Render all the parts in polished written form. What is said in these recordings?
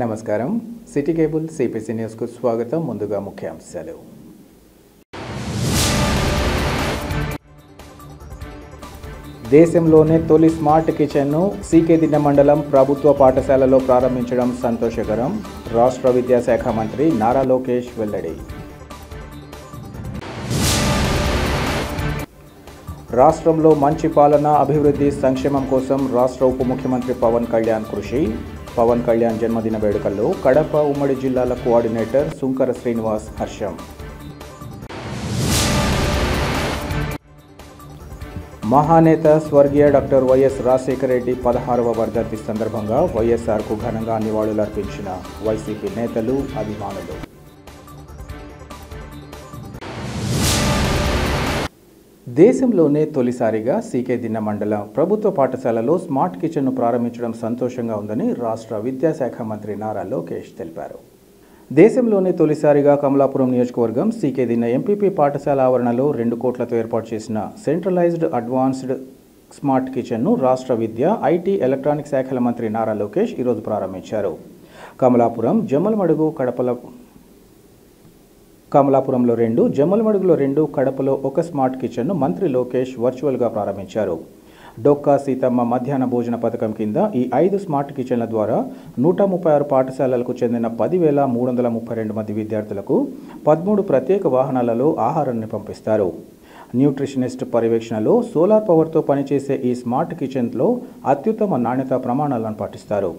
నమస్కారం city cable CPC news కు స్వాగతం. ముందుగా ముఖ్యాంశాలు. దేశంలోనే తొలి స్మార్ట్ కిచెన్ను సీకేదిన్న మండలం ప్రభుత్వ పాఠశాలలో ప్రారంభించడం సంతోషకరం. రాష్ట్ర విద్యాశాఖ మంత్రి నారా లోకేష్ వెల్లడి. రాష్ట్రంలో మంచి పాలన, అభివృద్ధి, సంక్షేమం కోసం రాష్ట్ర ఉప ముఖ్యమంత్రి పవన్ కళ్యాణ్ కృషి. పవన్ కళ్యాణ్ జన్మదిన వేడుకల్లో కడప ఉమ్మడి జిల్లాల కోఆర్డినేటర్ సుంకర శ్రీనివాస్ హర్షం. మహానేత స్వర్గీయ డాక్టర్ వైఎస్ రాజశేఖర రెడ్డి 16వ వర్ధంతి సందర్భంగా వైఎస్ఆర్కు ఘనంగా నివాళులర్పించిన వైసీపీ నేతలు, అభిమానులు. దేశంలోనే తొలిసారిగా సీకేదిన్న మండలం ప్రభుత్వ పాఠశాలలో స్మార్ట్ కిచెన్ను ప్రారంభించడం సంతోషంగా ఉందని రాష్ట్ర విద్యాశాఖ మంత్రి నారా లోకేష్ తెలిపారు. దేశంలోనే తొలిసారిగా కమలాపురం నియోజకవర్గం సీకేదిన్న ఎంపీపీ పాఠశాల ఆవరణలో 2 కోట్లతో ఏర్పాటు చేసిన సెంట్రలైజ్డ్ అడ్వాన్స్డ్ స్మార్ట్ కిచెన్ను రాష్ట్ర విద్య, ఐటీ, ఎలక్ట్రానిక్ శాఖల మంత్రి నారా లోకేష్ ఈరోజు ప్రారంభించారు. కమలాపురంలో 2, జమ్మలమడుగులో 2, కడపలో 1 స్మార్ట్ కిచెన్ను మంత్రి లోకేష్ వర్చువల్గా ప్రారంభించారు. డొక్కా సీతమ్మ మధ్యాహ్న భోజన పథకం కింద ఈ 5 స్మార్ట్ కిచెన్ల ద్వారా 136 పాఠశాలలకు చెందిన 10,332 మంది విద్యార్థులకు 13 ప్రత్యేక వాహనాలలో ఆహారాన్ని పంపిస్తారు. న్యూట్రిషనిస్ట్ పర్యవేక్షణలో సోలార్ పవర్తో పనిచేసే ఈ స్మార్ట్ కిచెన్లో అత్యుత్తమ నాణ్యతా ప్రమాణాలను పాటిస్తారు.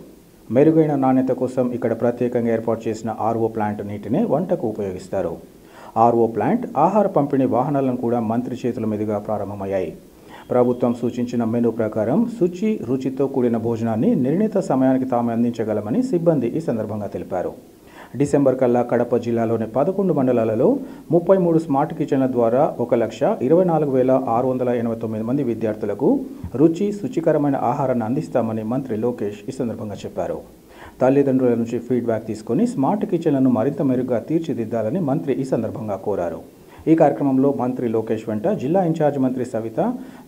మెరుగైన నాణ్యత కోసం ఇక్కడ ప్రత్యేకంగా ఏర్పాటు చేసిన ఆర్ఓ ప్లాంట్ నీటిని వంటకు ఉపయోగిస్తారు. ఆర్ఓ ప్లాంట్, ఆహార పంపిణీ వాహనాలను కూడా మంత్రి చేతుల మీదుగా ప్రారంభమయ్యాయి. ప్రభుత్వం సూచించిన మెనూ ప్రకారం శుచి, రుచితో కూడిన భోజనాన్ని నిర్ణీత సమయానికి తాము అందించగలమని సిబ్బంది ఈ సందర్భంగా తెలిపారు. డిసెంబర్ కల్లా కడప జిల్లాలోని 11 మండలాలలో 33 స్మార్ట్ కిచెన్ల ద్వారా 1,24,689 మంది విద్యార్థులకు రుచి, శుచికరమైన ఆహారాన్ని అందిస్తామని మంత్రి లోకేష్ ఈ సందర్భంగా చెప్పారు. తల్లిదండ్రుల నుంచి ఫీడ్బ్యాక్ తీసుకుని స్మార్ట్ కిచెన్లను మరింత మెరుగ్గా తీర్చిదిద్దాలని మంత్రి ఈ సందర్భంగా కోరారు. ఈ కార్యక్రమంలో మంత్రి లోకేష్ వెంట జిల్లా ఇన్ఛార్జ్ మంత్రి సవిత,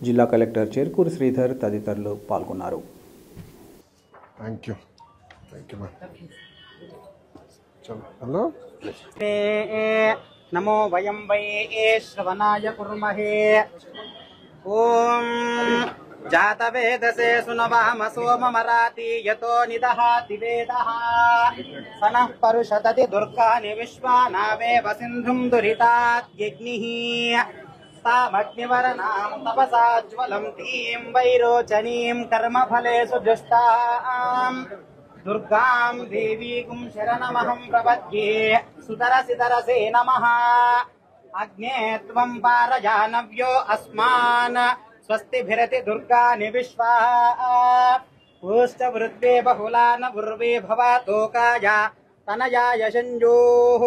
జిల్లా కలెక్టర్ చెరుకూరు శ్రీధర్ తదితరులు పాల్గొన్నారు. హలో నమో వయం వై శ్రవణాయ కుర్మహే. Om జాతవేదసే సునవామ సోమమరాతి యతో నిదహాతి వేదః సనః పరుషదతి దుర్గాని విశ్వానావేవ సింధుం దురితాద్యగ్నిః తామగ్నివరనాం తపసాజ్వలం theme వైరోచనీం కర్మఫలేషు దుష్టాం దుర్గాం దేవీకుం శరణమహం ప్రపద్యే. సుతరసితరసే నమః. అగ్నే త్వం పారజానవ్యో అస్మాన్ స్వస్తిభిరతి దుర్గాని విశ్వా పూష్ట వృద్వే బహుళాన పూర్వే భవతోకాయ తనయాయ సంజోః.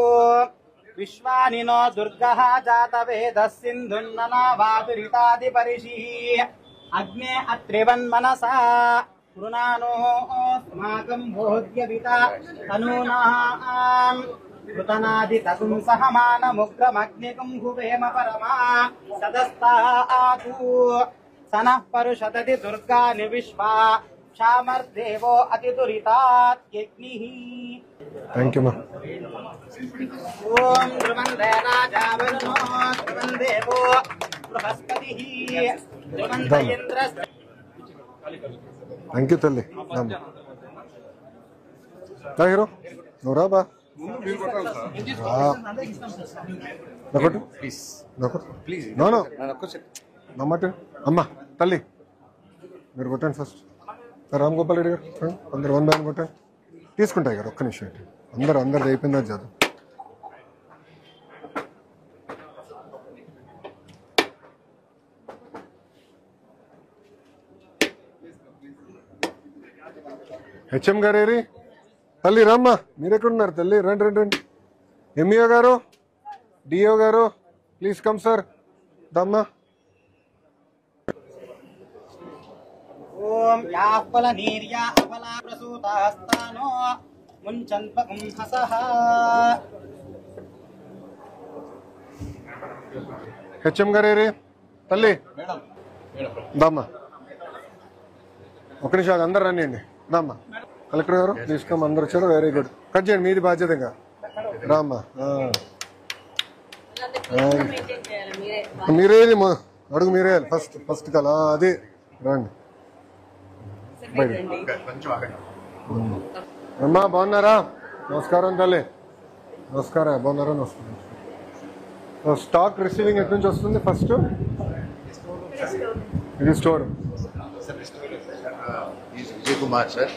విశ్వాని నో దుర్గః జాతవేదః సింధున్ననావాతురితాది పరిషిః. అగ్నే అత్రివన్మనసా స్మాకం భోజ్యవిత తనూనాం కృతనాదితకుం సహమానముగ్రమగ్నికం హువేమ పరమా సదస్తాతు. సనః పరుషదతి దుర్గాని విశ్వా క్షామర్దేవో అతిదురితాద్యగ్నిః. థ్యాంక్ యూ మా. ఓం ధ్రువందే రాజా వరుణో ధ్రువం దేవో బృహస్పతిః ధ్రువంత ఇంద్రశ్చ. థ్యాంక్ యూ తల్లి. హీరో నువ్వు రా బా. నమ్మట అమ్మా తల్లి మీరు కొట్టండి ఫస్ట్. రామ్ గోపాల్ రెడ్డి గారు అందరు 1 by 1 కొట్టండి. తీసుకుంటాయి గారు ఒక్క నిమిషం. అందరు అయిపోయిందా చదువు. హెచ్ఎం గారేరి తల్లి రామ్మా. మీరెక్కడున్నారు తల్లి? రండి రండి రండి. ఎంఈఓ గారు, డిఓ గారు ప్లీజ్ కమ్ సార్. దమ్మా. ఓం యాఫల నీర్యా అఫలా ప్రసూతాస్తానో ముంచన్పకం హసః. హెచ్ఎం గారేరి తల్లి దమ్మా. ఒక్క నిమిషం అందరు రండి. దమ్మా కలెక్టర్ గారు తీసుకొని అందరు వచ్చారు. Very good. కట్ చేయండి, మీది బాధ్యత. ఇంకా రామ్మా, మీరేది అడుగు, మీరేయాలి ఫస్ట్ కల అది. రండి అమ్మా, బాగున్నారా? నమస్కారం తల్లి. నమస్కారం. బాగున్నారా? నమస్కారం. స్టాక్ రిసీవింగ్ ఎక్కడి నుంచి వస్తుంది? ఫస్ట్ ఇది స్టోర్. విజయ్ కుమార్ సార్.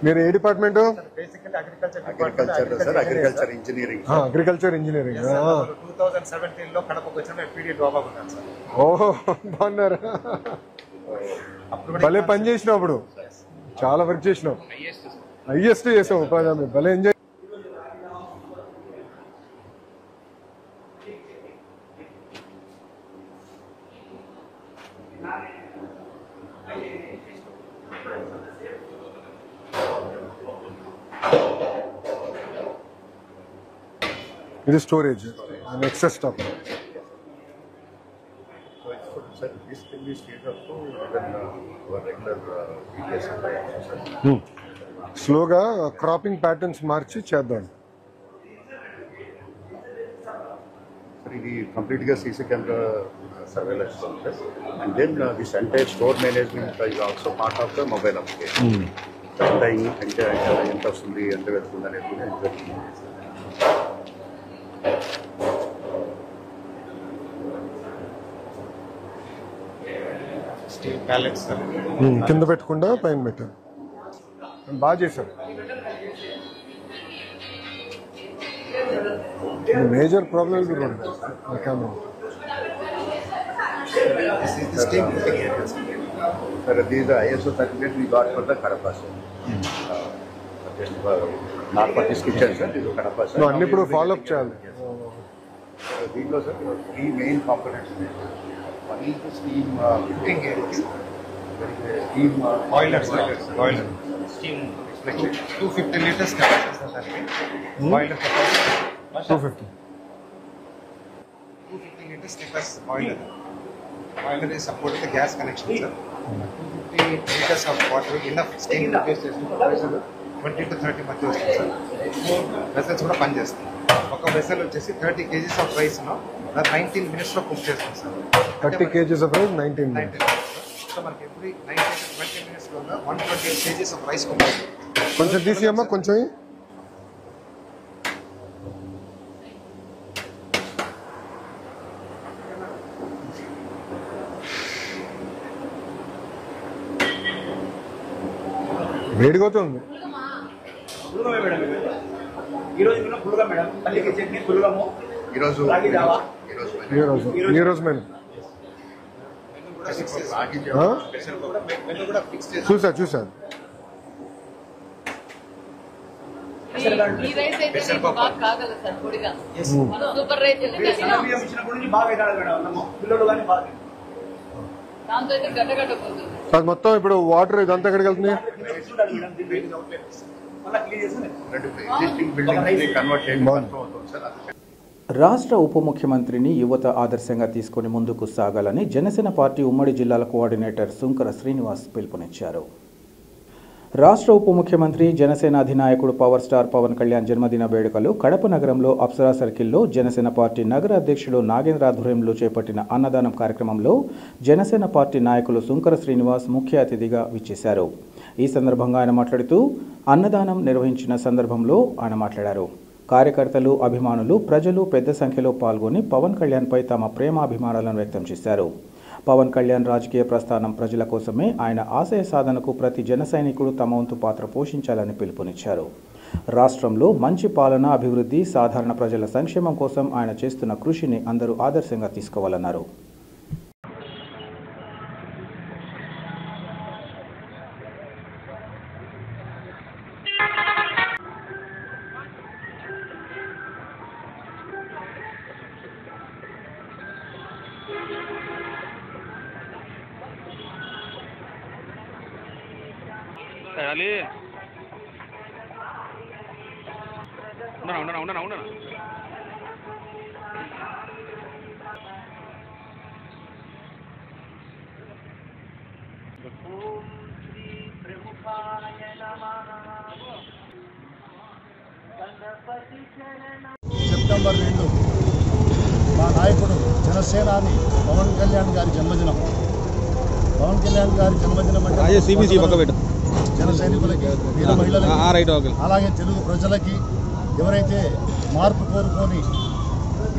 మీరు ఏ department? Agriculture engineering. Agriculture engineering. 2017 లో కడపకు వచ్చిన పీడీ డ్రాబాక్ ఉన్నాను సార్. ఓహో, బాగున్నారా? భలే పని చేసినావు, అప్పుడు చాలా వర్క్ చేసినావు. హైయెస్ట్ చేసావు ఉపాధి హామీ. భలే ఎంజాయ్. ఇది స్టోరేజ్, ఎక్సెస్ స్టాక్. స్లోగా క్రాపింగ్ ప్యాటర్న్స్ మార్చి చేద్దాం. ఇది కంప్లీట్ గా CC camera surveillance and then this entire store management is also part of the mobile application. ఎంత వస్తుంది, ఎంత వెళ్తుంది అనేది స్టీల్ ప్యాలెట్స్ సార్. కింద పెట్టకుండా పైన పెట్టారు. బాగా చేశారు. Major problem sir, these are ISO certificate we got for the Kadapa sir. Not for this kitchen sir, this is Kadapa sir. అన్ని ఇప్పుడు ఫాలో అప్ చేయాలి. దీంట్లో సార్ 3 మెయిన్ కాంపోనెంట్స్ ఉన్నాయి. One is the steam filtering area. Steam boiler sir. Boiler steam 250 litres capacity sir దానికి. Boiler capacity 250 litres capacity boiler. Boiler is support the gas connection sir. 250 liters of water enough steam produce చేస్తుంది. 20 to 30 మధ్య వస్తుంది sir. Vessels కూడా పనిచేస్తాయి. ఒక vessel వచ్చేసి 30 kgs of rice 19 minutes లో cook చేస్తాం sir. 30 kgs of rice 19 minutes. So మనకి ఎవ్రీ 20 minutes లో 120 kgs ఆఫ్ రైస్ కుక్ అవుతుంది. కొంచెం తీసియమ్మా, కొంచెం వేడిగోతుంది. ఈ రోజు మెను చూసా అది మొత్తం. ఇప్పుడు వాటర్ ఇదంతా ఎక్కడికి వెళ్తుంది? రాష్ట్ర ఉప ముఖ్యమంత్రిని యువత ఆదర్శంగా తీసుకుని ముందుకు సాగాలని జనసేన పార్టీ ఉమ్మడి జిల్లాల కోఆర్డినేటర్ సుంకర శ్రీనివాస్ పిలుపునిచ్చారు. రాష్ట్ర ఉప ముఖ్యమంత్రి జనసేన అధినాయకుడు పవర్ స్టార్ పవన్ కళ్యాణ్ జన్మదిన వేడుకలు కడప నగరంలో అప్సరా సర్కిల్లో జనసేన పార్టీ నగర అధ్యక్షుడు నాగేంద్ర ఆధ్వర్యంలో చేపట్టిన అన్నదానం కార్యక్రమంలో జనసేన పార్టీ నాయకులు సుంకర శ్రీనివాస్ ముఖ్య అతిథిగా విచ్చేశారు. ఈ సందర్భంగా ఆయన మాట్లాడుతూ అన్నదానం నిర్వహించిన సందర్భంలో ఆయన మాట్లాడారు. కార్యకర్తలు, అభిమానులు, ప్రజలు పెద్ద సంఖ్యలో పాల్గొని పవన్ కళ్యాణ్పై తమ ప్రేమాభిమానాలను వ్యక్తం చేశారు. పవన్ కళ్యాణ్ రాజకీయ ప్రస్థానం ప్రజల కోసమే. ఆయన ఆశయ సాధనకు ప్రతి జన సైనికుడు తమ వంతు పాత్ర పోషించాలని పిలుపునిచ్చారు. రాష్ట్రంలో మంచి పాలన, అభివృద్ధి, సాధారణ ప్రజల సంక్షేమం కోసం ఆయన చేస్తున్న కృషిని అందరూ ఆదర్శంగా తీసుకోవాలన్నారు. ఉండనా ఓం శ్రీ ప్రముఖాయ నమః. సెప్టెంబర్ 2 మా నాయకుడు జనసేనాని పవన్ కళ్యాణ్ గారి జన్మదినం. పవన్ కళ్యాణ్ గారి జన్మదినం అంటే జన సైనికులకి, వీర మహిళలకి, అలాగే తెలుగు ప్రజలకి, ఎవరైతే మార్పు కోరుకొని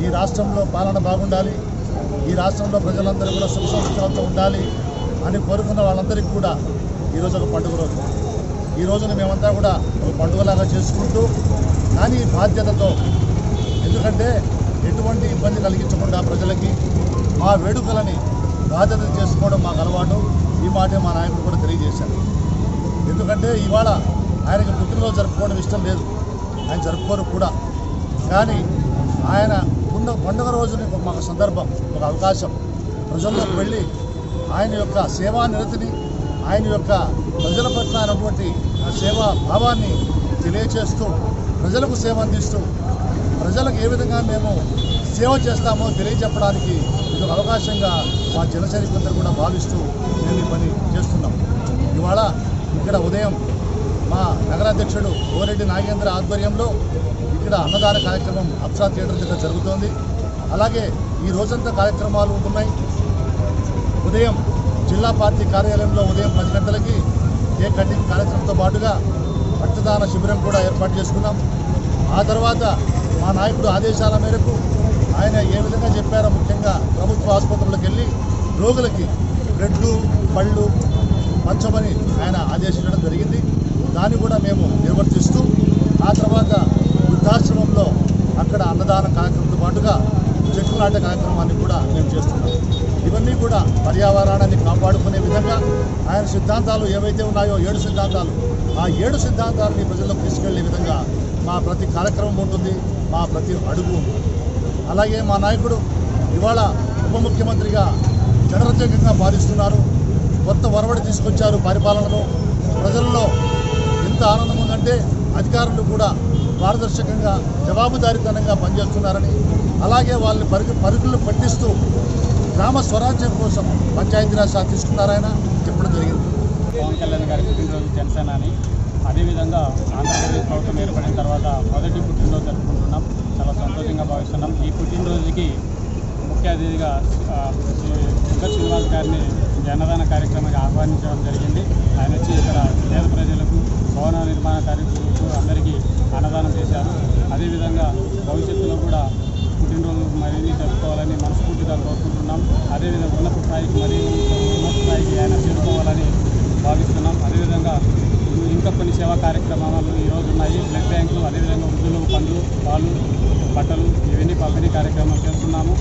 ఈ రాష్ట్రంలో పాలన బాగుండాలి, ఈ రాష్ట్రంలో ప్రజలందరూ కూడా సుఖ సంతోషాలతో ఉండాలి అని కోరుకున్న వాళ్ళందరికీ కూడా ఈరోజు ఒక పండుగ రోజు. ఈ రోజున మేమంతా కూడా ఒక పండుగలాగా చేసుకుంటూ, కానీ బాధ్యతతో, ఎందుకంటే ఎటువంటి ఇబ్బంది కలిగించకుండా ప్రజలకి మా వేడుకలని బాధ్యత చేసుకోవడం మాకు అలవాటు. ఈ మాటే మా నాయకుడు కూడా తెలియజేశారు. ఎందుకంటే ఇవాళ ఆయనకి పుట్టినరోజు జరుపుకోవడం ఇష్టం లేదు, ఆయన జరుపుకోరు కూడా. కానీ ఆయన ఉన్న పండుగ రోజుని మాకు సందర్భం, ఒక అవకాశం ప్రజల్లోకి వెళ్ళి ఆయన యొక్క సేవా నిరతిని, ఆయన యొక్క ప్రజల పట్ల అయినటువంటి సేవా భావాన్ని తెలియచేస్తూ, ప్రజలకు సేవ అందిస్తూ, ప్రజలకు ఏ విధంగా మేము సేవ చేస్తామో తెలియజెప్పడానికి ఇది ఒక అవకాశంగా మా జన సైనికులందరూ కూడా భావిస్తూ మేము ఈ పని చేస్తున్నాం. ఇవాళ ఇక్కడ ఉదయం మా నగరాధ్యక్షుడు కోరెడ్డి నాగేంద్ర ఆధ్వర్యంలో ఇక్కడ అన్నదాన కార్యక్రమం అప్సా థియేటర్ దగ్గర జరుగుతోంది. అలాగే ఈ రోజంతా కార్యక్రమాలు ఉంటున్నాయి. ఉదయం జిల్లా పార్టీ కార్యాలయంలో ఉదయం 10 గంటలకి కేక్ కటింగ్ కార్యక్రమంతో పాటుగా రక్తదాన శిబిరం కూడా ఏర్పాటు చేసుకున్నాం. ఆ తర్వాత మా నాయకుడు ఆదేశాల మేరకు ఆయన ఏ విధంగా చెప్పారో, ముఖ్యంగా ప్రభుత్వ ఆసుపత్రులకు వెళ్ళి రోగులకి బ్రెడ్లు, పళ్ళు పంచమని ఆయన ఆదేశించడం జరిగింది. దాన్ని కూడా మేము నిర్వర్తిస్తూ, ఆ తర్వాత వృద్ధాశ్రమంలో అక్కడ అన్నదాన కార్యక్రమంతో పాటుగా చెట్లు నాటే కార్యక్రమాన్ని కూడా మేము చేస్తున్నాం. ఇవన్నీ కూడా పర్యావరణాన్ని కాపాడుకునే విధంగా ఆయన సిద్ధాంతాలు ఏవైతే ఉన్నాయో 7 సిద్ధాంతాలు, ఆ 7 సిద్ధాంతాలని ప్రజల్లోకి తీసుకెళ్లే విధంగా మా ప్రతి కార్యక్రమం ఉంటుంది, మా ప్రతి అడుగు ఉంటుంది. అలాగే మా నాయకుడు ఇవాళ ఉప ముఖ్యమంత్రిగా జనరంజకంగా పాలిస్తున్నారు. కొత్త ఒరవడి తీసుకొచ్చారు పరిపాలనలో. ప్రజల్లో ఎంత ఆనందం ఉందంటే అధికారులు కూడా పారదర్శకంగా, జవాబుదారీతనంగా పనిచేస్తున్నారని, అలాగే వాళ్ళని పరుగులు పట్టిస్తూ గ్రామ స్వరాజ్యం కోసం పంచాయతీరాజ్ శాఖ తీసుకున్నారాయన చెప్పడం జరిగింది. పవన్ కళ్యాణ్ గారి పుట్టినరోజు జనసేనాని, అదేవిధంగా ఆంధ్రప్రదేశ్ ప్రభుత్వం ఏర్పడిన తర్వాత మొదటి పుట్టినరోజు జరుపుకుంటున్నాం. చాలా సంతోషంగా భావిస్తున్నాం. ఈ పుట్టినరోజుకి ముఖ్య అతిథిగా శ్రీనివాస్ గారిని అన్నదాన కార్యక్రమానికి ఆహ్వానించడం జరిగింది. ఆయన వచ్చి ఇక్కడ పేద ప్రజలకు, భవన నిర్మాణ కార్యక్రమాలకు అందరికీ అన్నదానం చేశారు. అదేవిధంగా భవిష్యత్తులో కూడా పుట్టినరోజు మరిన్ని జరుపుకోవాలని మనస్ఫూర్తిగా కోరుకుంటున్నాం. అదేవిధంగా ఉన్నత స్థాయికి ఆయన చేరుకోవాలని భావిస్తున్నాం. అదేవిధంగా ఇంకా కొన్ని సేవా కార్యక్రమాలు ఈరోజు ఉన్నాయి. బ్లడ్ బ్యాంకులు, అదేవిధంగా వృద్ధులకు పండ్లు, పాలు, బట్టలు ఇవన్నీ పంపిణీ కార్యక్రమాలు చేస్తున్నాము.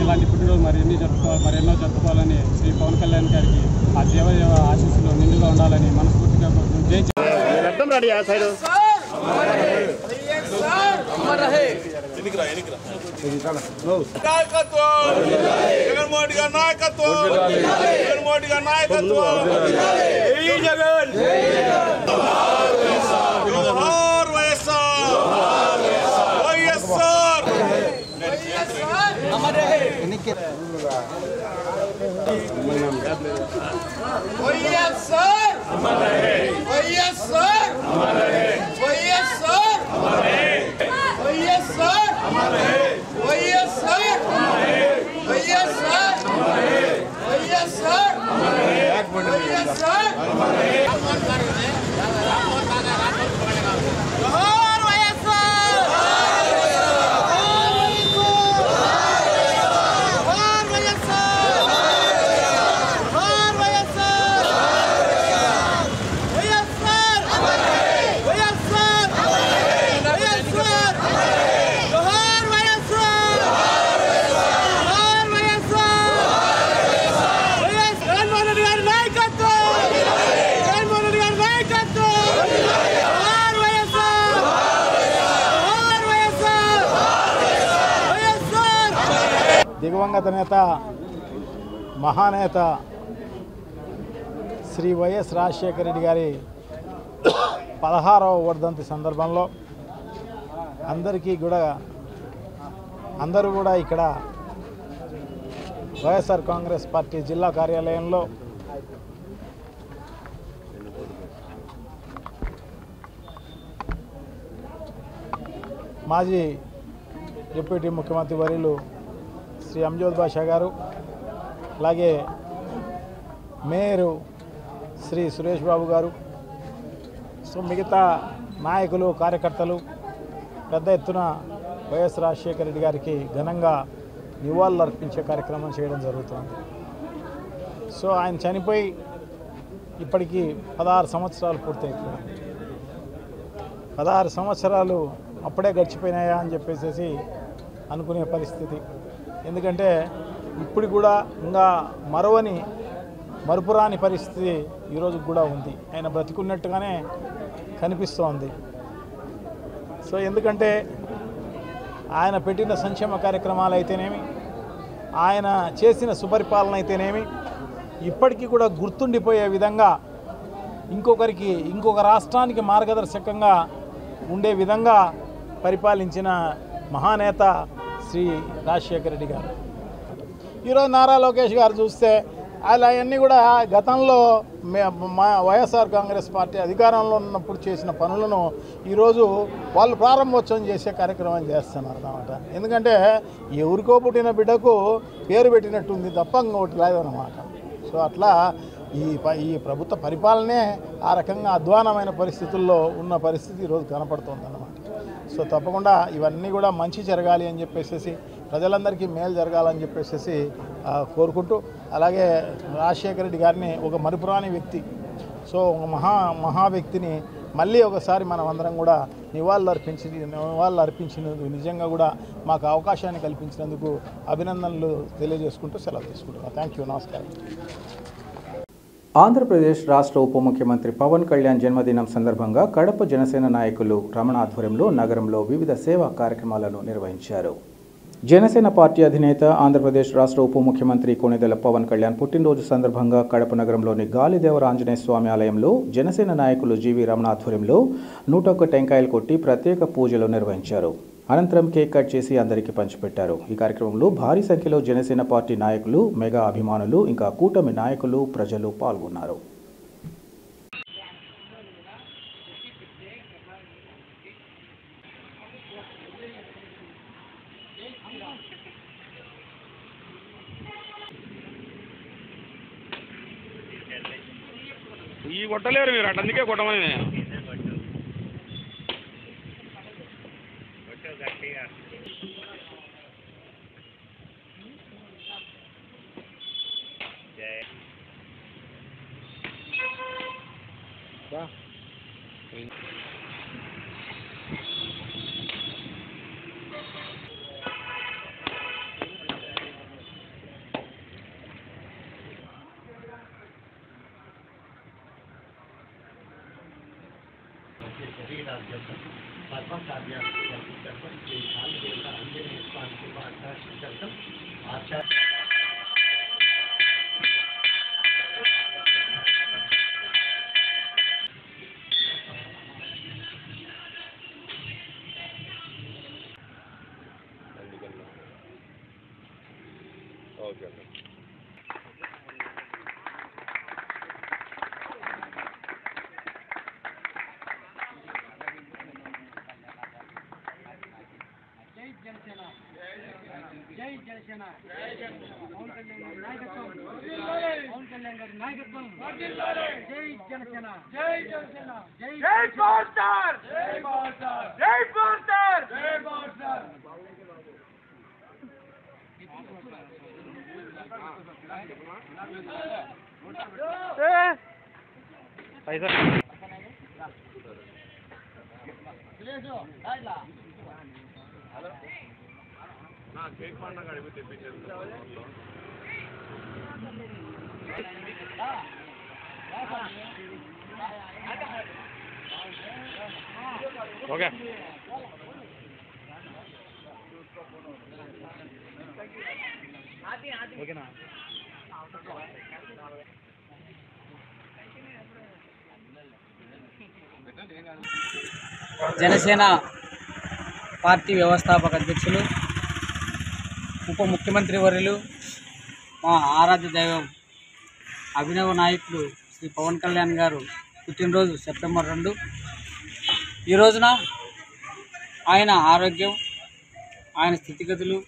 ఇలాంటి పుట్టినరోజు మరెన్నో జరుపుకోవాలని శ్రీ పవన్ కళ్యాణ్ గారికి ఆ దేవదేవ ఆశీస్సులు నిండుగా ఉండాలని మనస్ఫూర్తిగా దివంగత నేత, మహానేత శ్రీ వైఎస్ రాజశేఖర రెడ్డి గారి 16వ వర్ధంతి సందర్భంలో అందరూ కూడా ఇక్కడ వైఎస్ఆర్ కాంగ్రెస్ పార్టీ జిల్లా కార్యాలయంలో మాజీ డిప్యూటీ ముఖ్యమంత్రి వర్యులు శ్రీ అంజద్ బాషా గారు, అలాగే మేయరు శ్రీ సురేష్ బాబు గారు, సో మిగతా నాయకులు కార్యకర్తలు పెద్ద ఎత్తున వైఎస్ రాజశేఖర రెడ్డి గారికి ఘనంగా నివాళులు అర్పించే కార్యక్రమం చేయడం జరుగుతుంది. సో ఆయన చనిపోయి ఇప్పటికీ 16 సంవత్సరాలు పూర్తయిపోయింది. 16 సంవత్సరాలు అప్పుడే గడిచిపోయినాయా అని చెప్పేసి అనుకునే పరిస్థితి. ఎందుకంటే ఇప్పుడు కూడా ఇంకా మరుపురాని పరిస్థితి ఈరోజు కూడా ఉంది. ఆయన బ్రతికున్నట్టుగానే కనిపిస్తోంది. సో ఎందుకంటే ఆయన పెట్టిన సంక్షేమ కార్యక్రమాలు అయితేనేమి, ఆయన చేసిన సుపరిపాలన అయితేనేమి ఇప్పటికీ కూడా గుర్తుండిపోయే విధంగా ఇంకొక రాష్ట్రానికి మార్గదర్శకంగా ఉండే విధంగా పరిపాలించిన మహానేత శ్రీ రాజశేఖర రెడ్డి గారు. ఈరోజు నారా లోకేష్ గారు చూస్తే అవన్నీ కూడా గతంలో వైఎస్ఆర్ కాంగ్రెస్ పార్టీ అధికారంలో ఉన్నప్పుడు చేసిన పనులను ఈరోజు వాళ్ళు ప్రారంభోత్సవం చేసే కార్యక్రమం చేస్తున్నారు అన్నమాట. ఎందుకంటే ఎవరికో పుట్టిన బిడ్డకు పేరు పెట్టినట్టుంది తప్ప ఇంకోటి లేదన్నమాట. సో అట్లా ఈ ప్రభుత్వ పరిపాలనే ఆ రకంగా అధ్వానమైన పరిస్థితుల్లో ఉన్న పరిస్థితి ఈరోజు కనపడుతుంది అన్నమాట. సో తప్పకుండా ఇవన్నీ కూడా మంచి జరగాలి అని చెప్పేసి, ప్రజలందరికీ మేలు జరగాలని చెప్పేసి కోరుకుంటూ, అలాగే రాజశేఖర రెడ్డి గారిని ఒక మరుపురాని వ్యక్తి, సో ఒక మహా వ్యక్తిని మళ్ళీ ఒకసారి మనం అందరం కూడా నివాళులు అర్పించినందుకు నిజంగా కూడా మాకు అవకాశాన్ని కల్పించినందుకు అభినందనలు తెలియజేసుకుంటూ సెలవు తీసుకుంటున్నాను. Thank you. నమస్కారం. ఆంధ్రప్రదేశ్ రాష్ట్ర ఉప ముఖ్యమంత్రి పవన్ కళ్యాణ్ జన్మదినం సందర్భంగా కడప జనసేన నాయకులు రమణ ఆధ్వర్యంలో నగరంలో వివిధ సేవా కార్యక్రమాలను నిర్వహించారు. జనసేన పార్టీ అధినేత ఆంధ్రప్రదేశ్ రాష్ట్ర ఉప ముఖ్యమంత్రి కొణిదెల పవన్ కళ్యాణ్ పుట్టినరోజు సందర్భంగా కడప నగరంలోని గాలిదేవర ఆంజనేయ స్వామి ఆలయంలో జనసేన నాయకులు జీవి రమణ ఆధ్వర్యంలో 101 టెంకాయలు కొట్టి ప్రత్యేక పూజలు నిర్వహించారు. అనంతరం కేక్ కట్ చేసి అందరికీ పంచిపెట్టారు. ఈ కార్యక్రమంలో భారీ సంఖ్యలో జనసేన పార్టీ నాయకులు, మెగా అభిమానులు, ఇంకా కూటమి నాయకులు, ప్రజలు పాల్గొన్నారు. ఈ కొట్టలేరు మీరు అటు, అందుకే కొట్టమని. జై జనసేన, పవన్ కళ్యాణ్ గారి నాయకత్వం, పవన్ కళ్యాణ్ గారి నాయకత్వం, జై జనసేన, జై జనసేన, జై పవర్ స్టార్, జై పవర్ స్టార్, జై పవర్ స్టార్, జై పవర్ స్టార్. నా కేక్ పండుగ అడిగి తెప్పించారు. ఓకే. ఓకేనా? జనసేన పార్టీ వ్యవస్థాపక అధ్యక్షులు, ఉప ముఖ్యమంత్రి వర్యులు, మా ఆరాధ్య దైవం అభినవ నాయకులు శ్రీ పవన్ కళ్యాణ్ గారు పుట్టినరోజు సెప్టెంబర్ 2. ఈ రోజున ఆయన ఆరోగ్యం, ఆయన స్థితిగతులు,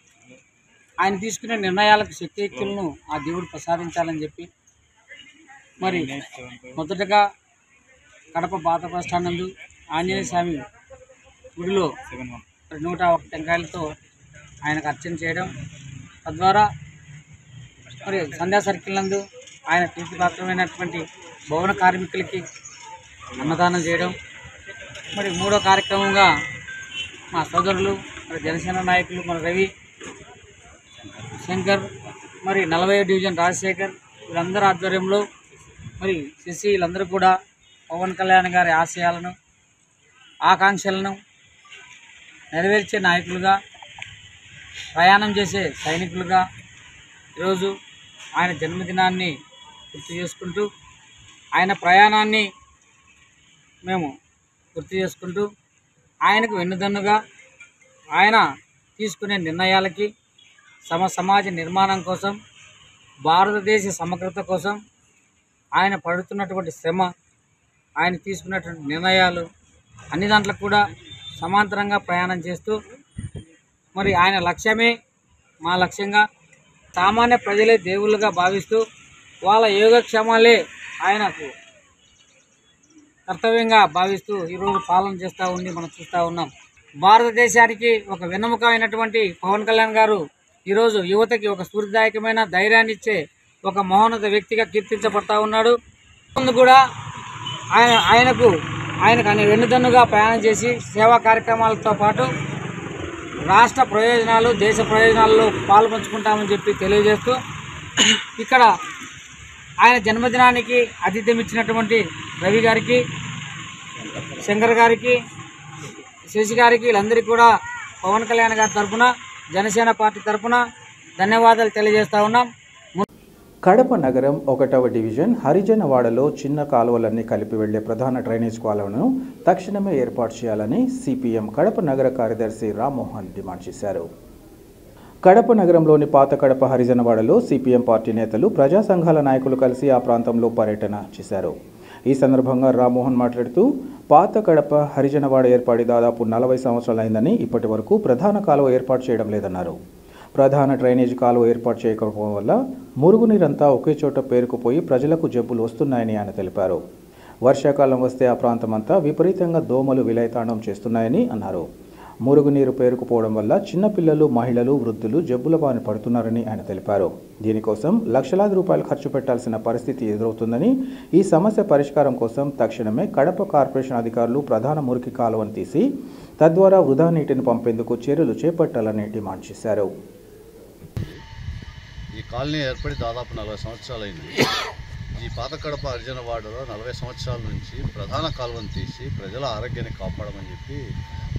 ఆయన తీసుకునే నిర్ణయాలకు శక్తియుక్తులను ఆ దేవుడు ప్రసాదించాలని చెప్పి మరి మొదటగా కడప పాత బస్ స్టాండ్ నందు ఆంజనేయ స్వామి గుడిలో 101 టెంకాయలతో ఆయనకు అర్చన చేయడం, తద్వారా మరి సంధ్యా సర్కిల్ నందు ఆయన ప్రీతిపాత్రమైనటువంటి భవన కార్మికులకి అన్నదానం చేయడం, మరి మూడో కార్యక్రమంగా మా సోదరులు మరి జనసేన నాయకులు మన రవి, శంకర్, మరి 40వ డివిజన్ రాజశేఖర్ వీళ్ళందరి ఆధ్వర్యంలో మరి శశి వీళ్ళందరూ కూడా పవన్ కళ్యాణ్ గారి ఆశయాలను ఆకాంక్షలను నెరవేర్చే నాయకులుగా, ప్రయాణం చేసే సైనికులుగా ఈరోజు ఆయన జన్మదినాన్ని గుర్తు చేసుకుంటూ, ఆయన ప్రయాణాన్ని మేము గుర్తు చేసుకుంటూ, ఆయనకు వెన్నుదన్నుగా ఆయన తీసుకునే నిర్ణయాలకి సమాజ నిర్మాణం కోసం, భారతదేశ సమగ్రత కోసం ఆయన పడుతున్నటువంటి శ్రమ, ఆయన తీసుకున్నటువంటి నిర్ణయాలు అన్ని దాంట్లో కూడా సమాంతరంగా ప్రయాణం చేస్తూ మరి ఆయన లక్ష్యమే మా లక్ష్యంగా, సామాన్య ప్రజలే దేవుళ్ళుగా భావిస్తూ వాళ్ళ యోగక్షేమాలే ఆయనకు కర్తవ్యంగా భావిస్తూ ఈరోజు పాలన చేస్తూ ఉండి మనం చూస్తూ ఉన్నాం. భారతదేశానికి ఒక వెన్నెముక అయినటువంటి పవన్ కళ్యాణ్ గారు ఈరోజు యువతకి ఒక స్ఫూర్తిదాయకమైన ధైర్యాన్ని ఇచ్చే ఒక మహోన్నత వ్యక్తిగా కీర్తించబడతా ఉన్నాడు. ముందు కూడా ఆయనకు వెన్నుదన్నుగా ప్రయాణం చేసి సేవా కార్యక్రమాలతో పాటు రాష్ట్ర ప్రయోజనాలు, దేశ ప్రయోజనాల్లో పాల్పంచుకుంటామని చెప్పి తెలియజేస్తూ, ఇక్కడ ఆయన జన్మదినానికి ఆతిథ్యం ఇచ్చినటువంటి రవి గారికి, శంకర్ గారికి, శశి గారికి వీళ్ళందరికీ కూడా పవన్ కళ్యాణ్ గారి తరఫున, జనసేన పార్టీ తరఫున ధన్యవాదాలు తెలియజేస్తా ఉన్నాం. కడప నగరం 1వ డివిజన్ హరిజనవాడలో చిన్న కాలువలన్నీ కలిపి వెళ్లే ప్రధాన డ్రైనేజ్ కాలువను తక్షణమే ఏర్పాటు చేయాలని సిపిఎం కడప నగర కార్యదర్శి రామ్మోహన్ డిమాండ్ చేశారు. కడప నగరంలోని పాత కడప హరిజనవాడలో సిపిఎం పార్టీ నేతలు, ప్రజా సంఘాల నాయకులు కలిసి ఆ ప్రాంతంలో పర్యటన చేశారు. ఈ సందర్భంగా రామ్మోహన్ మాట్లాడుతూ, పాత కడప హరిజనవాడ ఏర్పడి దాదాపు 40 సంవత్సరాలైందని ఇప్పటి వరకు ప్రధాన కాలువ ఏర్పాటు చేయడం లేదన్నారు. ప్రధాన డ్రైనేజ్ కాలువ ఏర్పాటు చేయకపోవడం వల్ల మురుగునీరంతా ఒకే చోట పేరుకుపోయి ప్రజలకు జబ్బులు వస్తున్నాయని ఆయన తెలిపారు. వర్షాకాలం వస్తే ఆ ప్రాంతమంతా విపరీతంగా దోమలు విలయతాండం చేస్తున్నాయని అన్నారు. మురుగునీరు పేరుకుపోవడం వల్ల చిన్నపిల్లలు, మహిళలు, వృద్ధులు జబ్బుల బారిన పడుతున్నారని ఆయన తెలిపారు. దీనికోసం లక్షలాది రూపాయలు ఖర్చు పెట్టాల్సిన పరిస్థితి ఎదురవుతుందని, ఈ సమస్య పరిష్కారం కోసం తక్షణమే కడప కార్పొరేషన్ అధికారులు ప్రధాన మురికి కాలువను తీసి తద్వారా వృధా నీటిని పంపేందుకు చర్యలు చేపట్టాలని డిమాండ్ చేశారు. ఈ కాలనీ ఏర్పడి దాదాపు 40 సంవత్సరాలైంది. ఈ పాత కడప హరిజనవాడలో 40 సంవత్సరాల నుంచి ప్రధాన కాలువను తీసి ప్రజల ఆరోగ్యాన్ని కాపాడమని చెప్పి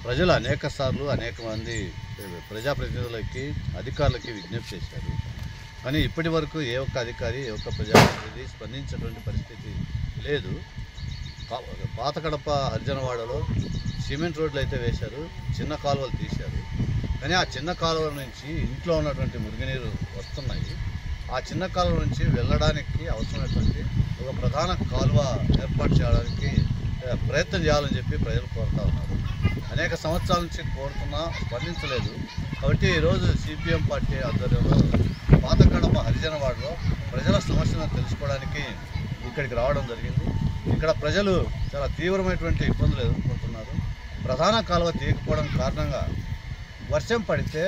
ప్రజలు అనేక మంది ప్రజాప్రతినిధులకి, అధికారులకి విజ్ఞప్తి చేశారు. కానీ ఇప్పటి వరకు ఏ ఒక్క అధికారి, ఏ ఒక్క ప్రజాప్రతినిధి స్పందించేటువంటి పరిస్థితి లేదు. పాత కడప హరిజనవాడలో సిమెంట్ రోడ్లు అయితే వేశారు, చిన్న కాలువలు తీశారు. కానీ ఆ చిన్న కాలువల నుంచి ఇంట్లో ఉన్నటువంటి మురుగునీరు వస్తున్నాయి. ఆ చిన్న కాలువ నుంచి వెళ్ళడానికి అవసరమైనటువంటి ఒక ప్రధాన కాలువ ఏర్పాటు చేయడానికి ప్రయత్నం చేయాలని చెప్పి ప్రజలు కోరుతూ ఉన్నారు. అనేక సంవత్సరాల నుంచి కోరుతున్నా స్పందించలేదు. కాబట్టి ఈరోజు సిపిఎం పార్టీ ఆధ్వర్యంలో పాత కడప హరిజనవాడలో ప్రజల సమస్యలను తెలుసుకోవడానికి ఇక్కడికి రావడం జరిగింది. ఇక్కడ ప్రజలు చాలా తీవ్రమైనటువంటి ఇబ్బందులు ఎదుర్కొంటున్నారు. ప్రధాన కాలువ తీయకపోవడం కారణంగా వర్షం పడితే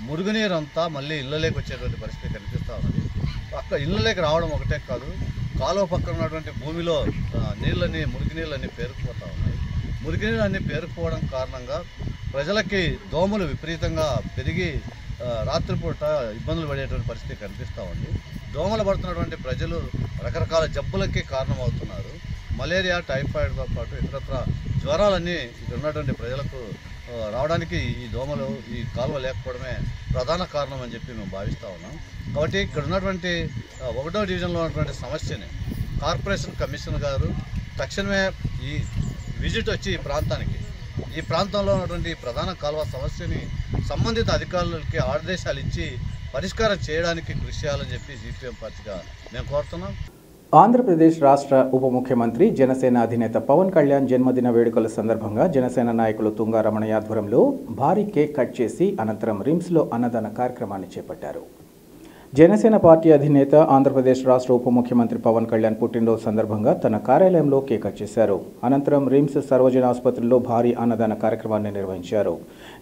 మురుగునీరంతా మళ్ళీ ఇళ్ళలోకి వచ్చేటువంటి పరిస్థితి కనిపిస్తూ ఉన్నది. ఇళ్ళలోకి రావడం ఒకటే కాదు, కాలువ పక్కన ఉన్నటువంటి భూమిలో మురికి నీళ్ళన్నీ పేరుకుపోతూ ఉన్నాయి. మురికి నీళ్ళన్నీ పేరుకుపోవడం కారణంగా ప్రజలకి దోమలు విపరీతంగా పెరిగి రాత్రిపూట ఇబ్బందులు పడేటువంటి పరిస్థితి కనిపిస్తూ ఉంది. దోమలు పడుతున్నటువంటి ప్రజలు రకరకాల జబ్బులకి కారణమవుతున్నారు. మలేరియా, టైఫాయిడ్తో పాటు ఇతరత్ర జ్వరాలన్నీ ఇక్కడ ఉన్నటువంటి ప్రజలకు రావడానికి ఈ దోమలు, ఈ కాలువ లేకపోవడమే ప్రధాన కారణం అని చెప్పి మేము భావిస్తూ ఉన్నాం. కాబట్టి ఇక్కడ ఉన్నటువంటి 1వ డివిజన్లో ఉన్నటువంటి సమస్యని కార్పొరేషన్ కమిషనర్ గారు తక్షణమే ఈ విజిట్ వచ్చి ఈ ప్రాంతంలో ఉన్నటువంటి ప్రధాన కాలువ సమస్యని సంబంధిత అధికారులకి ఆదేశాలు ఇచ్చి పరిష్కారం చేయడానికి కృషి చేయాలని చెప్పి సిపిఎం పార్టీగా మేము కోరుతున్నాం. ఆంధ్రప్రదేశ్ రాష్ట్ర ఉప ముఖ్యమంత్రి జనసేన అధినేత పవన్ కళ్యాణ్ జన్మదిన వేడుకల సందర్భంగా జనసేన నాయకులు తుంగా రమణయ్య ఆధ్వర్యంలో భారీ కేక్ కట్ చేసి అనంతరం రిమ్స్లో అన్నదాన కార్యక్రమాన్ని చేపట్టారు. జనసేన పార్టీ అధినేత ఆంధ్రప్రదేశ్ రాష్ట్ర ఉప ముఖ్యమంత్రి పవన్ కళ్యాణ్ పుట్టినరోజు సందర్భంగా తన కార్యాలయంలో కేక్ కట్ చేశారు. అనంతరం రిమ్స్ సర్వజన ఆసుపత్రిలో భారీ అన్నదాన కార్యక్రమాన్ని నిర్వహించారు.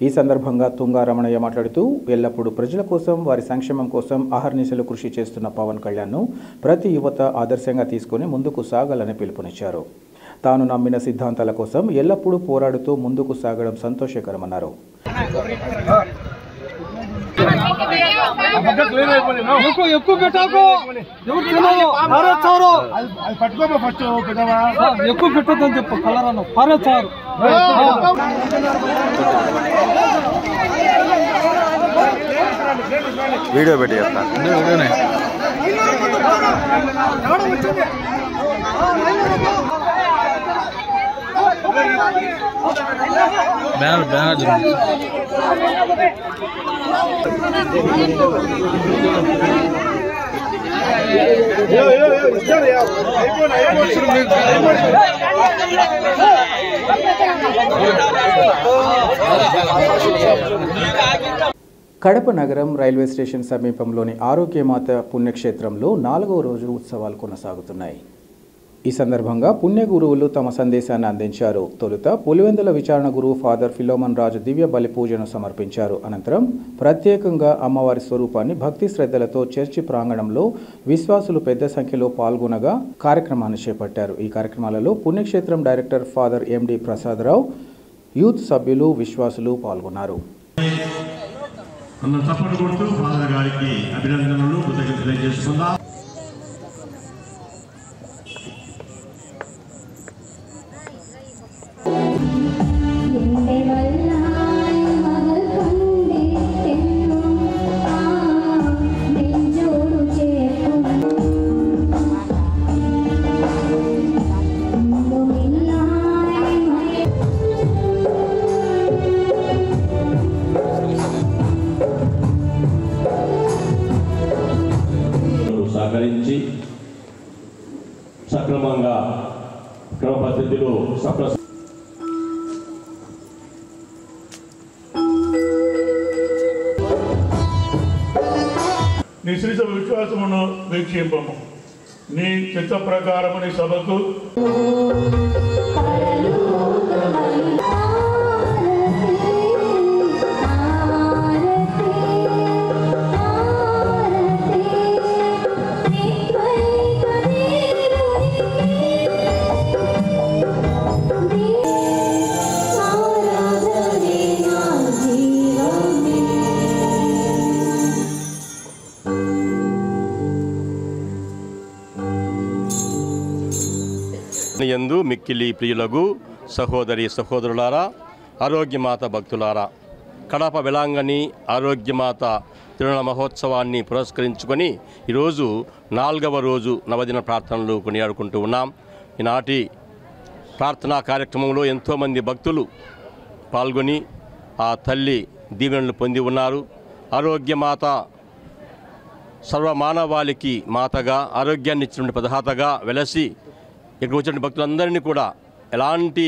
ఈ సందర్భంగా తుంగా రమణయ్య మాట్లాడుతూ ఎల్లప్పుడూ ప్రజల కోసం వారి సంక్షేమం కోసం అహర్నిశలు కృషి చేస్తున్న పవన్ కళ్యాణ్ను ప్రతి యువత ఆదర్శంగా తీసుకుని ముందుకు సాగాలని పిలుపునిచ్చారు. తాను నమ్మిన సిద్ధాంతాల కోసం ఎల్లప్పుడూ పోరాడుతూ ముందుకు సాగడం సంతోషకరమన్నారు. ఎక్కువ పెట్టాకు పట్టుకోమా ఫస్ట్ ఎక్కువ పెట్టొద్దని చెప్పు కలర్ అన్న పరచారు వీడియో పెట్టి చెప్తా బ్యానర్ కడప నగరం రైల్వే స్టేషన్ సమీపంలోని ఆరోగ్యమాత పుణ్యక్షేత్రంలో 4వ రోజు ఉత్సవాలు కొనసాగుతున్నాయి. ఈ సందర్భంగా పుణ్య గురువులు తమ సందేశాన్ని అందించారు. తొలుత పులివెందుల విచారణ గురువు ఫాదర్ ఫిలోమన్ రాజు దివ్య బలి పూజను సమర్పించారు. అనంతరం ప్రత్యేకంగా అమ్మవారి స్వరూపాన్ని భక్తి శ్రద్ధలతో చర్చి ప్రాంగణంలో విశ్వాసులు పెద్ద సంఖ్యలో పాల్గొనగా కార్యక్రమాన్ని చేపట్టారు. ఈ కార్యక్రమాలలో పుణ్యక్షేత్రం డైరెక్టర్ ఫాదర్ ఎండి ప్రసాదరావు, యూత్ సభ్యులు, విశ్వాసులు పాల్గొన్నారు. సహకరించి సక్రమంగా క్రమ పద్ధతిలో నీ శ్రీ సభ విశ్వాసమును వీక్షింపము. నీ చిత్త ప్రకారము నీ సభకు యందు మిక్కిలి ప్రియులకు సహోదరి సహోదరులారా, ఆరోగ్యమాత భక్తులారా, కడప వెలాంగని ఆరోగ్యమాత తిరునాళ మహోత్సవాన్ని పురస్కరించుకొని ఈరోజు 4వ రోజు నవదిన ప్రార్థనలు కొనియాడుకుంటూ ఉన్నాం. ఈనాటి ప్రార్థనా కార్యక్రమంలో ఎంతోమంది భక్తులు పాల్గొని ఆ తల్లి దీవెనలు పొంది ఉన్నారు. ఆరోగ్యమాత సర్వమానవాళికి మాతగా, ఆరోగ్యాన్ని ఇచ్చినటువంటి ప్రదాతగా వెలసి ఇక్కడ వచ్చిన భక్తులందరినీ కూడా ఎలాంటి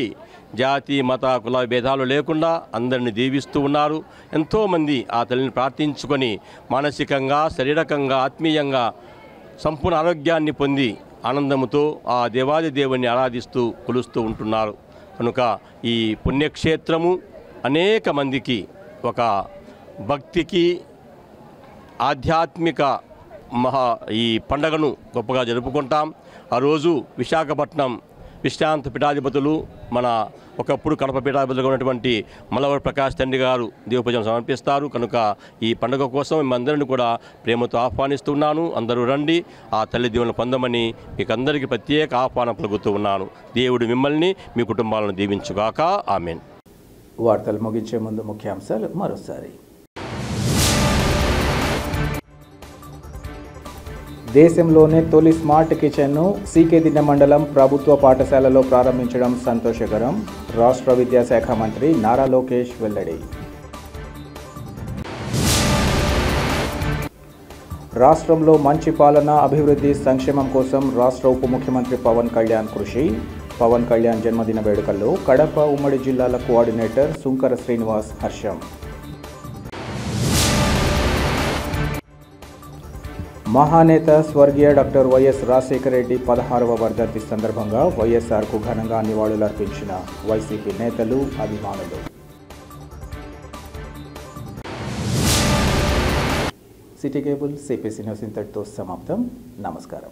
జాతి మత కుల భేదాలు లేకుండా అందరినీ దీవిస్తూ ఉన్నారు. ఎంతోమంది ఆ తల్లిని ప్రార్థించుకొని మానసికంగా, శారీరకంగా, ఆత్మీయంగా సంపూర్ణ ఆరోగ్యాన్ని పొంది ఆనందముతో ఆ దేవాది దేవుని ఆరాధిస్తూ కొలుస్తూ ఉంటున్నారు. కనుక ఈ పుణ్యక్షేత్రము అనేక మందికి ఒక భక్తికి, ఆధ్యాత్మిక ఈ పండగను గొప్పగా జరుపుకుంటాం. ఆ రోజు విశాఖపట్నం విశ్రాంత పీఠాధిపతులు, మన ఒకప్పుడు కడప పీఠాధిపతులుగా ఉన్నటువంటి మల్లవర ప్రకాష్ తండ్రి గారు దీవపూజను సమర్పిస్తారు. కనుక ఈ పండుగ కోసం మేమందరిని కూడా ప్రేమతో ఆహ్వానిస్తున్నాను. అందరూ రండి, ఆ తల్లి దీవెనలు పొందమని మీకు అందరికీ ప్రత్యేక ఆహ్వానం పలుకుతూ ఉన్నాను. దేవుడు మిమ్మల్ని, మీ కుటుంబాలను దీవించుగాక. ఆమేన్. వార్తలు ముగించే ముందు ముఖ్యాంశాలు మరోసారి. దేశంలోనే తొలి స్మార్ట్ కిచెన్ను సీకేదిన్న మండలం ప్రభుత్వ పాఠశాలలో ప్రారంభించడం సంతోషకరం. రాష్ట్ర విద్యాశాఖ మంత్రి నారా లోకేష్ వెల్లడి. రాష్ట్రంలో మంచి పాలన, అభివృద్ధి, సంక్షేమం కోసం రాష్ట్ర ఉప ముఖ్యమంత్రి పవన్ కళ్యాణ్ కృషి. పవన్ కళ్యాణ్ జన్మదిన వేడుకల్లో కడప ఉమ్మడి జిల్లాల కోఆర్డినేటర్ సుంకర శ్రీనివాస్ హర్షం. మహానేత స్వర్గీయ డాక్టర్ వైఎస్ రాజశేఖర రెడ్డి 16వ వర్ధంతి సందర్భంగా వైఎస్ఆర్కు ఘనంగా నివాళులర్పించిన వైసీపీ నేతలు, అభిమానులు. సిటీ కేబుల్ సిపిసి న్యూస్ ఇంతటితో సమాప్తం. నమస్కారం.